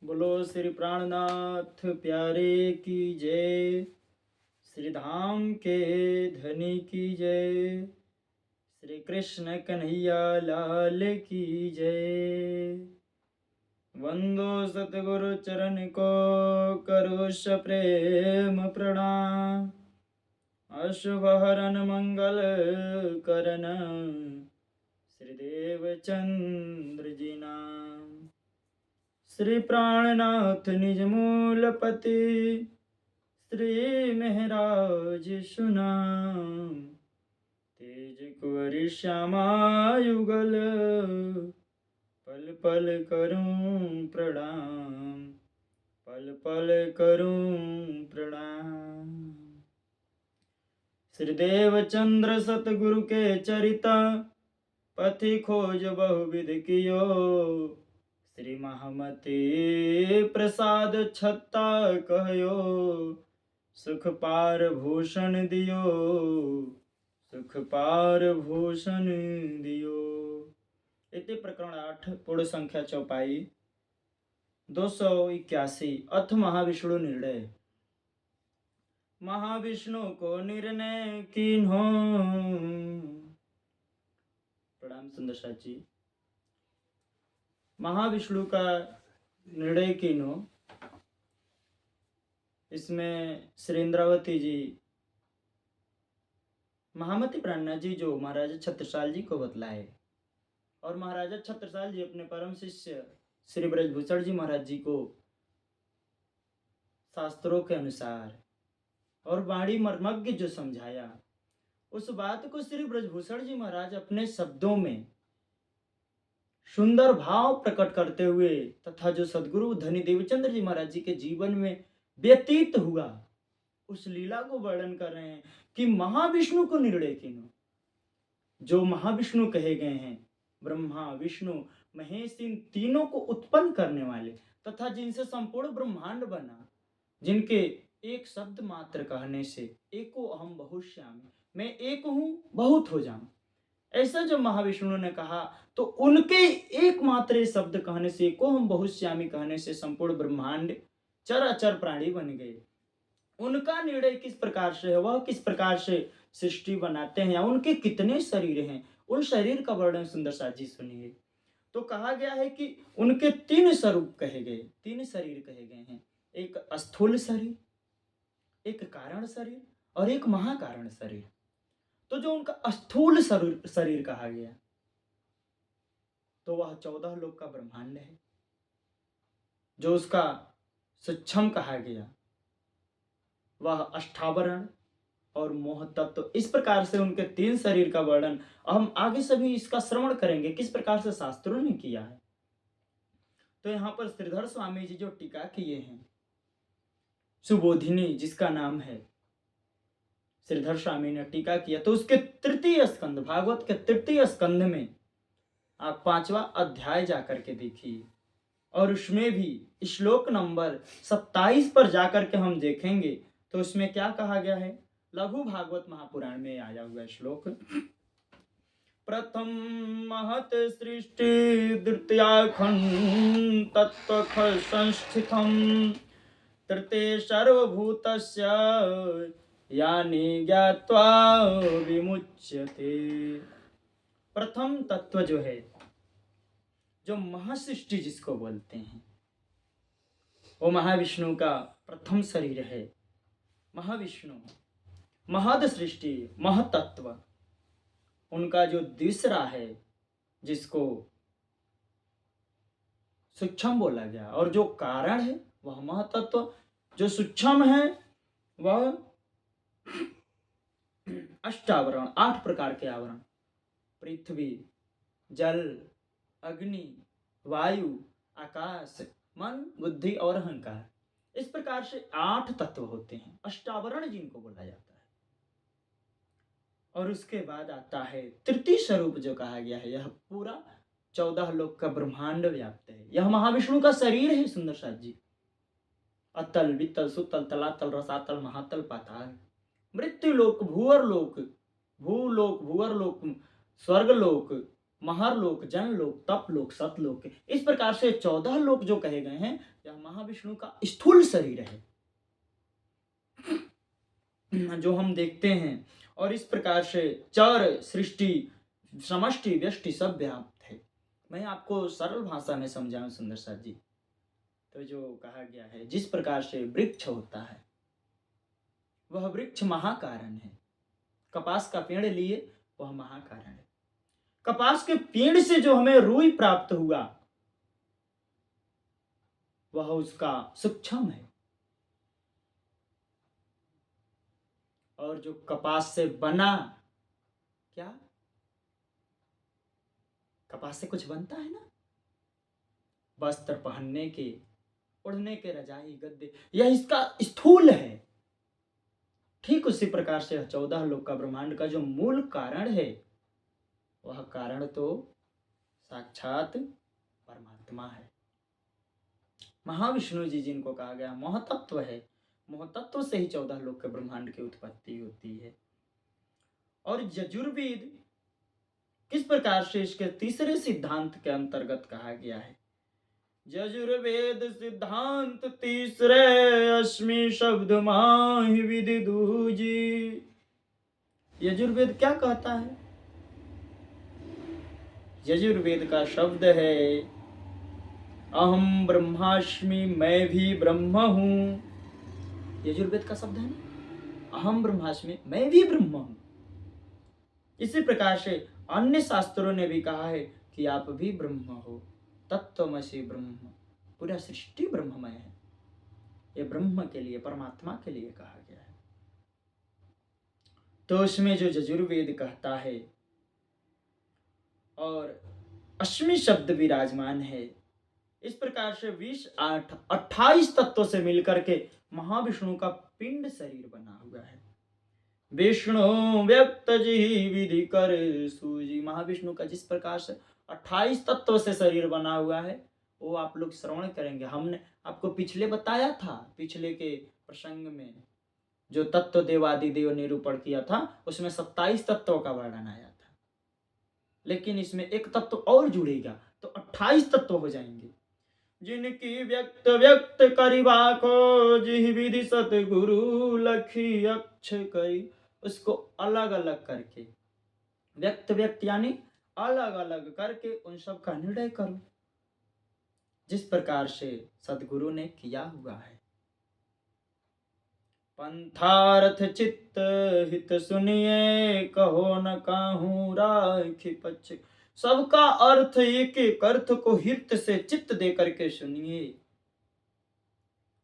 बोलो श्री प्राणनाथ प्यारे की जय। श्री धाम के धनी की जय। श्री कृष्ण कन्हैया लाल की जय। वंदो सतगुरु चरण को करोश प्रेम प्रणाम। अशुभ हरन मंगल करन श्री देव चंद्र जी नाम। श्री प्राणनाथ निज मूलपति श्री महराज सुनाम। तेज कुंवर श्यामा युगल पल पल करूं प्रणाम। पल पल करूं प्रणाम। श्री देव चंद्र सतगुरु के चरिता पथि खोज बहुविध कियो। श्री महामति प्रसाद छत्ता कहयो। सुख पार भूषण दियो। सुख पार भूषण दियो। इति प्रकरण 8 पूर्ण संख्या चौपाई 281 अथ महाविष्णु निर्णय। महाविष्णु को निर्णय कीन्हो। प्रणाम सुंदर साची। महाविष्णु का निर्णय कीन्हो। इसमें श्री इंद्रावती जी महामती प्राणनाथ जी जो महाराजा छत्रसाल जी को बतलाए और महाराजा छत्रसाल जी अपने परम शिष्य श्री ब्रजभूषण जी महाराज जी को शास्त्रों के अनुसार और वाणी मर्मज्ञ जो समझाया, उस बात को श्री ब्रजभूषण जी महाराज अपने शब्दों में सुंदर भाव प्रकट करते हुए तथा जो सदगुरु धनी देवचंद्र जी महाराज जी के जीवन में व्यतीत हुआ, उस लीला को वर्णन कर रहे हैं कि महाविष्णु को निर्णय कीन्हो। जो महाविष्णु कहे गए हैं, ब्रह्मा विष्णु महेश, इन तीनों को उत्पन्न करने वाले तथा जिनसे संपूर्ण ब्रह्मांड बना, जिनके एक शब्द मात्र कहने से एको अहम बहुश्यामी, मैं एक हूं बहुत हो जाऊं, ऐसा जब महाविष्णु ने कहा तो उनके एकमात्र शब्द कहने से, एको हम बहुश्यामी कहने से संपूर्ण ब्रह्मांड चराचर प्राणी बन गए। उनका निर्णय किस प्रकार से है, वह किस प्रकार से सृष्टि बनाते हैं, उनके कितने शरीर हैं, उन शरीर का वर्णन सुंदर साजी सुनिए। तो कहा गया है कि उनके 3 स्वरूप कहे गए, 3 शरीर कहे गए हैं। एक स्थूल शरीर, एक कारण शरीर और एक महाकारण शरीर। तो जो उनका स्थूल शरीर कहा गया तो वह 14 लोक का ब्रह्मांड है। जो उसका सूक्ष्म कहा गया वह अष्टावरण और मोह तत्व। इस प्रकार से उनके 3 शरीर का वर्णन हम आगे सभी इसका श्रवण करेंगे किस प्रकार से शास्त्रों ने किया है। तो यहाँ पर श्रीधर स्वामी जी जो टीका किए हैं, सुबोधिनी जिसका नाम है, श्रीधर स्वामी ने टीका किया, तो उसके 3 स्कंद, भागवत के 3 स्कंद में आप 5वां अध्याय जाकर के देखिए और उसमें भी श्लोक नंबर 27 पर जाकर के हम देखेंगे तो उसमें क्या कहा गया है। लघु भागवत महापुराण में आया हुआ श्लोक। प्रथम महत सृष्टि द्वितीयाखंड तत्व संस्थितम तृतीय सर्वभूतस्य यानि ज्ञात्वा विमुच्यते। प्रथम तत्व जो है, जो महासृष्टि जिसको बोलते हैं, वो महाविष्णु का प्रथम शरीर है। महाविष्णु महद सृष्टि महतत्व, उनका जो दूसरा है जिसको सूक्ष्म बोला गया, और जो कारण है वह महतत्व। जो सूक्ष्म है वह अष्टावरण, 8 प्रकार के आवरण, पृथ्वी, जल, अग्नि, वायु, आकाश, मन, बुद्धि और अहंकार। इस प्रकार से 8 तत्व होते हैं, अष्टावरण जिनको बोला जाता है। और उसके बाद आता है तृतीय स्वरूप जो कहा गया है, यह पूरा 14 लोक का ब्रह्मांड व्याप्त है। यह महाविष्णु का शरीर है सुंदर साथ जी। अतल वितल सुतल तलातल रसातल महातल पाताल, मृत्यु लोक, भूअर लोक, भूलोक, भूअर लोक, स्वर्ग लोक, महरलोक, जनलोक, तपलोक, सतलोक, इस प्रकार से 14 लोक जो कहे गए हैं, यह महाविष्णु का स्थूल शरीर है जो हम देखते हैं। और इस प्रकार से चर, सृष्टि, समष्टि, व्यष्टि सब व्याप्त है। मैं आपको सरल भाषा में समझाऊं सुंदर साथ जी, तो जो कहा गया है, जिस प्रकार से वृक्ष होता है, वह वृक्ष महाकारण है। कपास का पेड़ लिए, वह महाकारण है। कपास के पेड़ से जो हमें रुई प्राप्त हुआ, वह उसका सूक्ष्म है। और जो कपास से बना, क्या कपास से कुछ बनता है ना, वस्त्र पहनने के, उड़ने के, रजाई, गद्दे, यह इसका स्थूल है। ठीक उसी प्रकार से 14 लोक का ब्रह्मांड का जो मूल कारण है, वह कारण तो साक्षात परमात्मा है। महाविष्णु जी जिनको कहा गया मोहतत्व है, मोहतत्व से ही 14 लोक के ब्रह्मांड की उत्पत्ति होती है। और यजुर्वेद किस प्रकार से इसके तीसरे सिद्धांत के अंतर्गत कहा गया है, यजुर्वेद सिद्धांत तीसरे, अस्मि शब्द माहि विदिदु जी। यजुर्वेद क्या कहता है? यजुर्वेद का शब्द है अहम ब्रह्मास्मि, मैं भी ब्रह्म हूं। यजुर्वेद का शब्द है ना, अहम ब्रह्मास्मि, मैं भी ब्रह्म हूं। इसी प्रकार से अन्य शास्त्रों ने भी कहा है कि आप भी ब्रह्म हो, तत्त्वमसि ब्रह्म। पूरा सृष्टि ब्रह्ममय है। ये ब्रह्म के लिए, परमात्मा के लिए कहा गया है। तो उसमें जो यजुर्वेद कहता है और अस्मि शब्द विराजमान है, इस प्रकार से 28 तत्वों से मिलकर के महाविष्णु का पिंड शरीर बना हुआ है। विष्णु व्यक्त जी विधि कर सूजी। महाविष्णु का जिस प्रकार से 28 तत्व से शरीर बना हुआ है, वो आप लोग श्रवण करेंगे। हमने आपको पिछले बताया था, पिछले के प्रसंग में जो तत्व देवादि देव निरूपण किया था, उसमें 27 तत्वों का वर्णन आया था। लेकिन इसमें एक तत्व और जुड़ेगा तो 28 तत्व हो जाएंगे। जिनकी व्यक्त व्यक्त करी बाको, जिह विधि सतगुरु लखी अक्ष करी। उसको अलग अलग करके, व्यक्त व्यक्त यानी अलग अलग करके उन सब का निर्णय करो, जिस प्रकार से सदगुरु ने किया हुआ है। पंथारथ चित्त हित सुनिए, कहो न काहू राखी पक्ष। सबका अर्थ एक एक अर्थ को हित से चित्त दे करके सुनिए।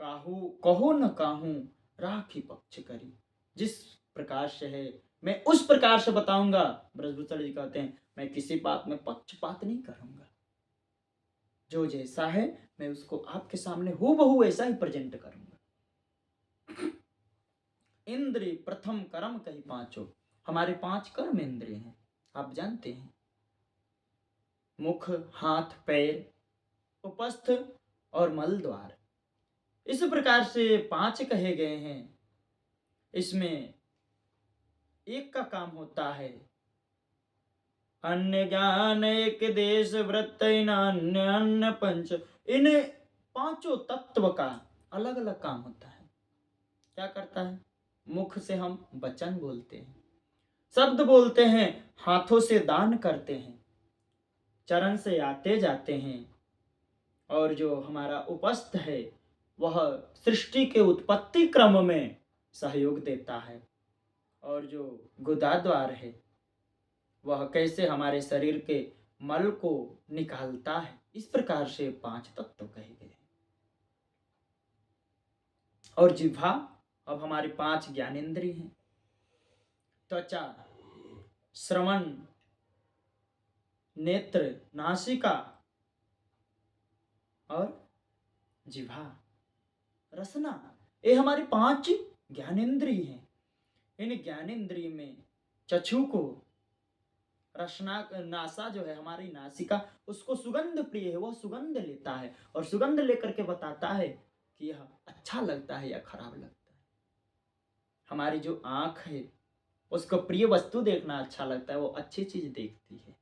कहो न काहू राखी पक्ष करी। जिस प्रकार से है मैं उस प्रकार से बताऊंगा। ब्रजभूषण जी कहते हैं, मैं किसी बात में पक्षपात नहीं करूंगा, जो जैसा है मैं उसको आपके सामने हूबहू ऐसा ही प्रेजेंट करूंगा। इंद्रिय प्रथम कर्म कही पांचों। हमारे 5 कर्म इंद्रिय हैं, आप जानते हैं, मुख, हाथ, पैर, उपस्थ और मल द्वार। इस प्रकार से 5 कहे गए हैं। इसमें एक का काम होता है अन्य ज्ञान, एक देश व्रत, अन्य अन्य पंच। इन 5 तत्व का अलग अलग काम होता है। क्या करता है? मुख से हम वचन बोलते हैं, शब्द बोलते हैं, हाथों से दान करते हैं, चरण से आते जाते हैं, और जो हमारा उपस्थ है वह सृष्टि के उत्पत्ति क्रम में सहयोग देता है, और जो गुदाद्वार है वह कैसे हमारे शरीर के मल को निकालता है। इस प्रकार से 5 तत्व कहे गए। और जिह्वा, अब हमारी 5 ज्ञानेंद्रिय हैं। त्वचा, श्रवण, नेत्र, नासिका और जिह्वा, रसना, ये हमारी 5 ज्ञानेंद्रिय हैं। इन ज्ञानेंद्रिय में चक्षु को रसना, नासा जो है हमारी नासिका, उसको सुगंध प्रिय है, वो सुगंध लेता है और सुगंध लेकर के बताता है कि यह अच्छा लगता है या खराब लगता है। हमारी जो आंख है उसको प्रिय वस्तु देखना अच्छा लगता है, वो अच्छी चीज देखती है।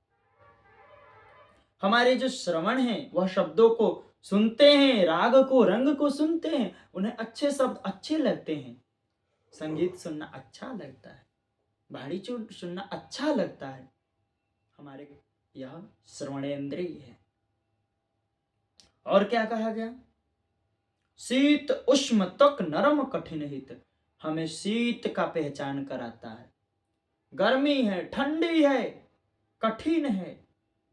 हमारे जो श्रवण है वह शब्दों को सुनते हैं, राग को, रंग को सुनते हैं, उन्हें अच्छे शब्द अच्छे लगते हैं। संगीत सुनना अच्छा लगता है, भाड़ी चूड़ सुनना अच्छा लगता है। हमारे यह श्रवणेंद्रिय है। और क्या कहा गया? शीत उष्म त्वक नरम कठिन हित, हमें शीत का पहचान कराता है। गर्मी है, ठंडी है, कठिन है,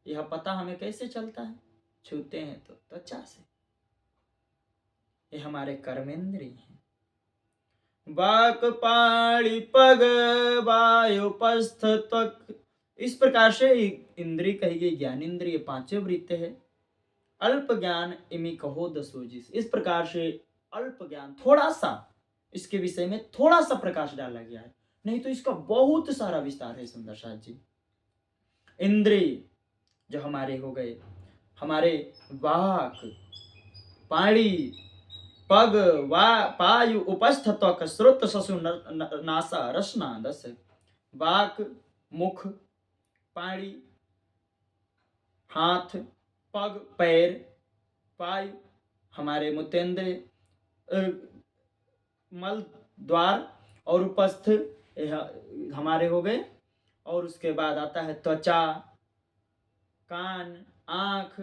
यह पता हमें कैसे चलता है? छूते हैं तो त्वचा से। ये हमारे कर्मेंद्रिय हैं। वाक पाणी पग वायुपस्थ त्वक, इस प्रकार से इंद्रिय कही गई ज्ञानेन्द्रिय पांचों वृत्ति है। अल्प ज्ञान इमी कहो दसोजिस, इस प्रकार से अल्प ज्ञान, थोड़ा सा इसके विषय में थोड़ा सा प्रकाश डाला गया है, नहीं तो इसका बहुत सारा विस्तार है। सुंदर साथ जी, इंद्रिय जो हमारे हो गए, हमारे वाक, पाणी, पग, वा, पायु, उपस्थ त्वक, श्रोत, ससु, नासा, रसना, दस। वाक मुख, पाणी हाथ, पग पैर, पायु हमारे मूत्रेंद्रिय मल द्वार, और उपस्थ हमारे हो गए। और उसके बाद आता है त्वचा, कान, आंख,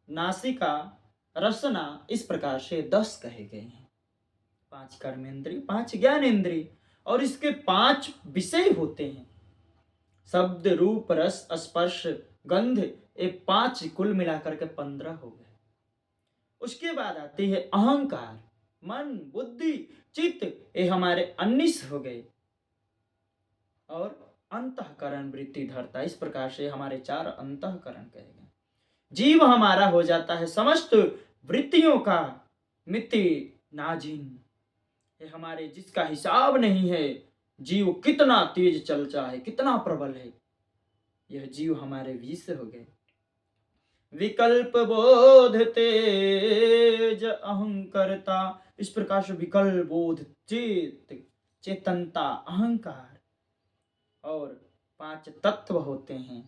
नासिका, रसना, इस प्रकार से 10 कहे गए हैं। 5 कर्मेंद्रिय, 5 ज्ञानेंद्रिय, और इसके 5 विषय होते हैं। शब्द, रूप, रस, स्पर्श, गंध, ये 5 कुल मिलाकर के 15 हो गए। उसके बाद आती है अहंकार, मन, बुद्धि, चित्त, ये हमारे 19 हो गए। और अंतःकरण, वृत्ति, धर्ता, इस प्रकार से हमारे 4 अंतःकरण कहे गए। जीव हमारा हो जाता है समस्त वृत्तियों का मिति नाजिन, ये हमारे जिसका हिसाब नहीं है। जीव कितना तेज चलता है, कितना प्रबल है, यह जीव हमारे 20 हो गए। विकल्प बोध तेज अहंकरता, इस प्रकार से विकल्प बोध, चेतनता, अहंकार, और 5 तत्व होते हैं।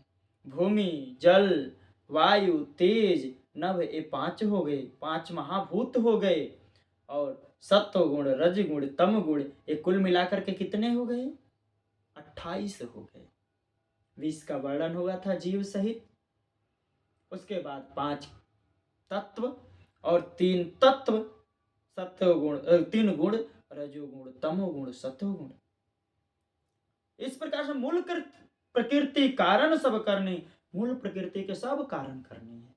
भूमि, जल, वायु, तेज, नभ, ये 5 हो गए। 5 महाभूत हो गए। और सत्व गुण, रज गुण, तम गुण, ये कुल मिलाकर के कितने हो गए? 28 हो गए। 20 का वर्णन हुआ था जीव सहित। उसके बाद 5 तत्व और 3 तत्व, सत्व गुण, 3 गुण, रजोगुण, तमोगुण, सत्वगुण। इस प्रकार से मूल प्रकृति कारण सब करने, मूल प्रकृति के सब कारण करने हैं।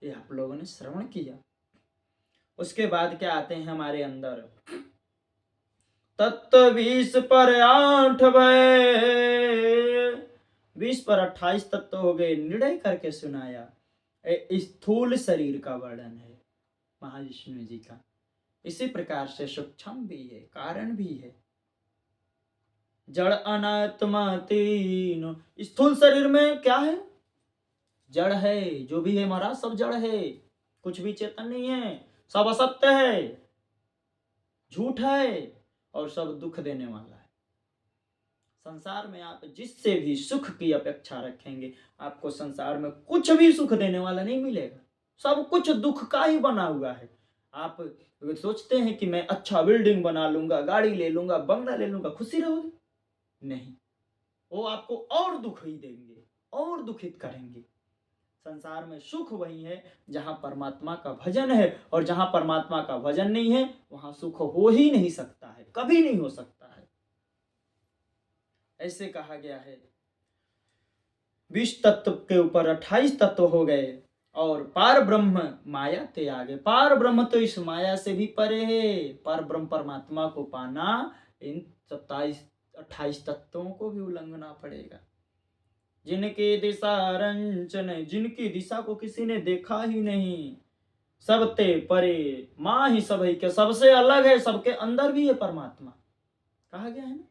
ये आप लोगों ने श्रवण किया। उसके बाद क्या आते हैं हमारे अंदर? तत्व 20 पर 8 भय, 20 पर 28 तत्व हो गए। निर्णय करके सुनाया। स्थूल शरीर का वर्णन है महाविष्णु जी का। इसी प्रकार से सूक्ष्म भी है, कारण भी है। जड़ अनात्मा तीन, स्थूल शरीर में क्या है? जड़ है। जो भी है हमारा सब जड़ है, कुछ भी चेतन नहीं है, सब असत्य है, झूठ है, और सब दुख देने वाला है। संसार में आप जिससे भी सुख की अपेक्षा रखेंगे, आपको संसार में कुछ भी सुख देने वाला नहीं मिलेगा। सब कुछ दुख का ही बना हुआ है। आप सोचते हैं कि मैं अच्छा बिल्डिंग बना लूंगा, गाड़ी ले लूंगा, बंगला ले लूंगा, खुशी रहोगे? नहीं, वो आपको और दुख ही देंगे, और दुखित करेंगे। संसार में सुख वही है जहां परमात्मा का भजन है, और जहां परमात्मा का भजन नहीं है वहां सुख हो ही नहीं सकता है, कभी नहीं हो सकता है। ऐसे कहा गया है। 20 तत्व के ऊपर 28 तत्व हो गए। और पार ब्रह्म माया ते आगे, पार ब्रह्म तो इस माया से भी परे है। पार ब्रह्म परमात्मा को पाना इन 28 तत्वों को भी उल्लंघना पड़ेगा। जिनके दिशा रंचन, जिनकी दिशा को किसी ने देखा ही नहीं, सबते परे माँ ही सब के, सबसे अलग है, सबके अंदर भी है परमात्मा। कहा गया है ना,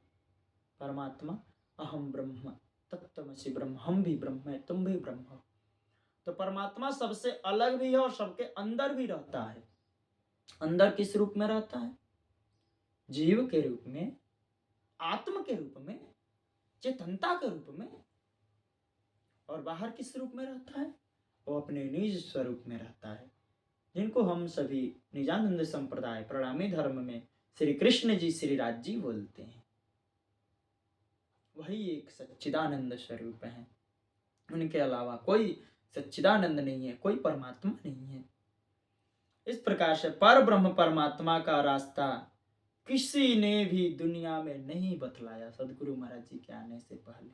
परमात्मा अहम ब्रह्म तत्त्वमसि ब्रह्म, हम भी ब्रह्म है, तुम भी ब्रह्म हो। तो परमात्मा सबसे अलग भी है और सबके अंदर भी रहता है। अंदर किस रूप में रहता है? जीव के रूप में, आत्म के रूप में, चेतनता के रूप में। और बाहर किस रूप में रहता है? वो अपने निज स्वरूप में रहता है, जिनको हम सभी निजानंद संप्रदाय प्रणामी धर्म में श्री कृष्ण जी श्रीराज जी बोलते हैं। वही एक सच्चिदानंद स्वरूप है, उनके अलावा कोई सच्चिदानंद नहीं है, कोई परमात्मा नहीं है। इस प्रकार से पर ब्रह्म परमात्मा का रास्ता किसी ने भी दुनिया में नहीं बतलाया सदगुरु महाराज जी के आने से पहले।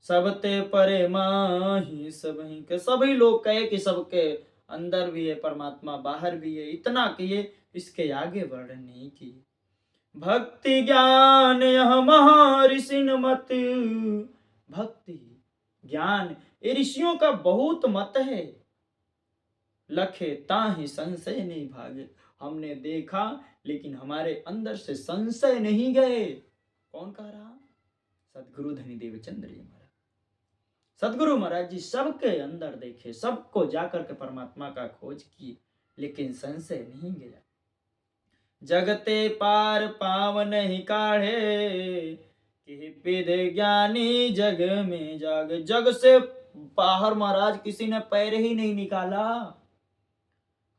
सबते परे माही सबही के, सभी लोग कहे कि सबके अंदर भी है परमात्मा, बाहर भी है, इतना किए, इसके आगे वर्णन नहीं किए। भक्ति ज्ञान यह महर्षिन मत, भक्ति ज्ञान ये ऋषियों का बहुत मत है। लखे ताहि संशय नहीं भागे, हमने देखा लेकिन हमारे अंदर से संशय नहीं गए। कौन कह रहा? सदगुरु धनी देवचंद्र जी महाराज। सदगुरु महाराज जी सबके अंदर देखे, सबको जाकर के परमात्मा का खोज किए, लेकिन संशय नहीं गया। जगते पार पावन ही काढ़े, कि विद ज्ञानी जग में जाग। जग से बाहर महाराज किसी ने पैर ही नहीं निकाला।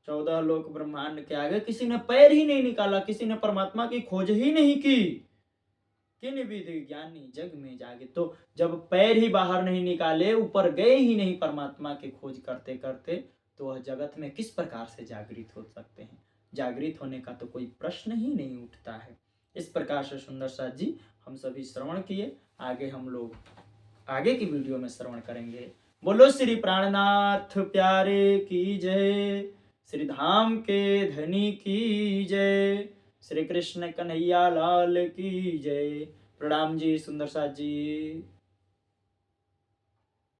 14 लोक ब्रह्मांड के आगे किसी ने पैर ही नहीं निकाला, किसी ने परमात्मा की खोज ही नहीं की। किन विधि ज्ञानी जग में जागे। तो जब पैर ही बाहर नहीं निकाले, ऊपर गए ही नहीं परमात्मा की खोज करते करते, तो वह जगत में किस प्रकार से जागृत हो सकते हैं? जागृत होने का तो कोई प्रश्न ही नहीं उठता है। इस प्रकार से सुंदर साथ जी हम सभी श्रवण किए। आगे हम लोग आगे की वीडियो में श्रवण करेंगे। बोलो श्री प्राणनाथ प्यारे की जय, श्री धाम के धनी की जय, श्री कृष्ण कन्हैया लाल की जय। प्रणाम जी सुंदर साथ जी।